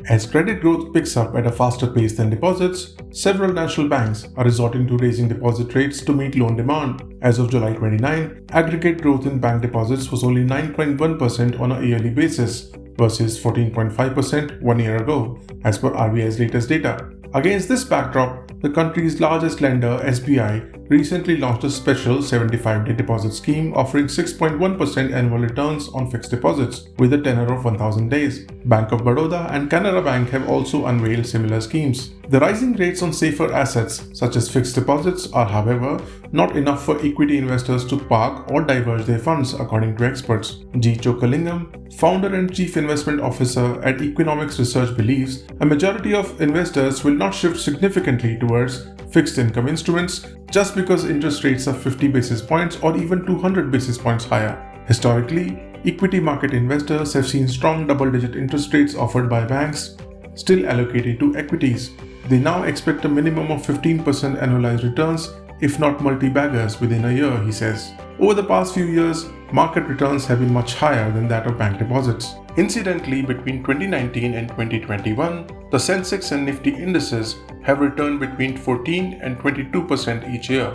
As credit growth picks up at a faster pace than deposits, several national banks are resorting to raising deposit rates to meet loan demand. As of July 29, aggregate growth in bank deposits was only 9.1% on a yearly basis versus 14.5% 1 year ago, as per RBI's latest data. Against this backdrop, the country's largest lender, SBI, recently launched a special 75-day deposit scheme offering 6.1% annual returns on fixed deposits with a tenor of 1,000 days. Bank of Baroda and Canara Bank have also unveiled similar schemes. The rising rates on safer assets, such as fixed deposits, are, however, not enough for equity investors to park or diverge their funds, according to experts. G. Chokalingam, founder and chief investment officer at Economics Research, believes a majority of investors will not shift significantly towards fixed income instruments just because interest rates are 50 basis points or even 200 basis points higher. Historically, equity market investors have seen strong double-digit interest rates offered by banks, still allocated to equities. They now expect a minimum of 15% annualized returns, if not multi-baggers, within a year, he says. Over the past few years, market returns have been much higher than that of bank deposits. Incidentally, between 2019 and 2021, the Sensex and Nifty indices have returned between 14 and 22% each year,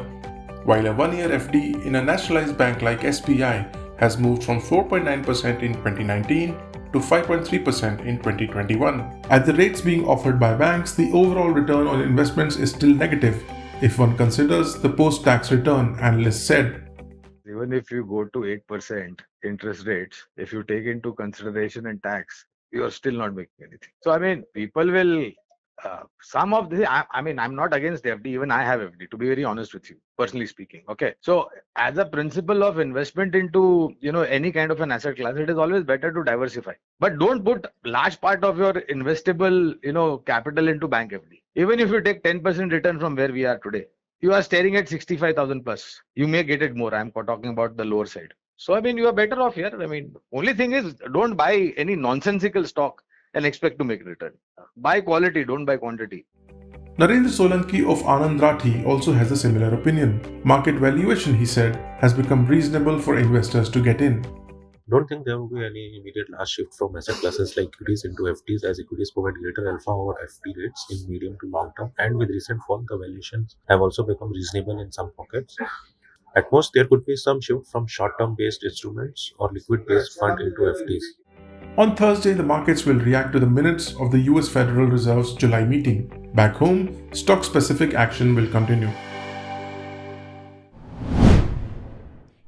while a one-year FD in a nationalized bank like SBI has moved from 4.9% in 2019 to 5.3% in 2021. At the rates being offered by banks, the overall return on investments is still negative if one considers the post-tax return, analysts said. Even if you go to 8% interest rates, if you take into consideration and tax, you are still not making anything. So, I mean, people will, some of the, I'm not against FD, even I have FD, to be very honest with you, personally speaking. Okay. So, as a principle of investment into, any kind of an asset class, it is always better to diversify. But don't put large part of your investable, capital into bank FD. Even if you take 10% return from where we are today, you are staring at 65,000 plus. You may get it more. I'm talking about the lower side. So, you are better off here. Only thing is, don't buy any nonsensical stock and expect to make return. Buy quality, don't buy quantity. Narendra Solanki of Anand Rathi also has a similar opinion. Market valuation, he said, has become reasonable for investors to get in. Don't think there will be any immediate large shift from asset classes like equities into FDs, as equities provide greater alpha over FD rates in medium to long term, and with recent fall, the valuations have also become reasonable in some pockets. At most, there could be some shift from short-term based instruments or liquid-based fund into FDs. On Thursday, the markets will react to the minutes of the US Federal Reserve's July meeting. Back home, stock-specific action will continue.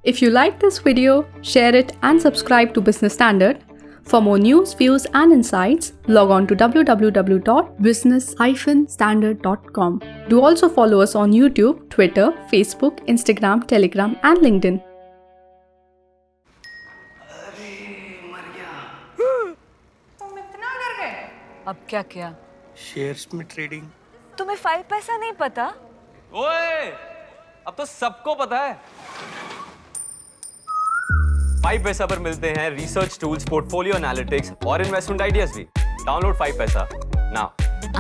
If you like this video, share it and subscribe to Business Standard. For more news, views and insights, log on to www.business-standard.com. Do also follow us on YouTube, Twitter, Facebook, Instagram, Telegram and LinkedIn. तुम इतना डर गए? अब क्या किया? Shares में trading. तुम्हें 5 पैसा नहीं पता? ओए, अब तो सबको पता है। 5 पैसा पर मिलते हैं रिसर्च टूल्स, पोर्टफोलियो एनालिटिक्स और इन्वेस्टमेंट आइडियाज भी। डाउनलोड 5 पैसा नाउ।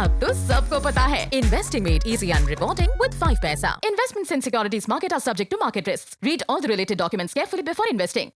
अब तो सबको पता है Investing made easy and reporting with 5 Paisa. Investments in securities market are subject to market risks. Read all the related documents carefully before investing.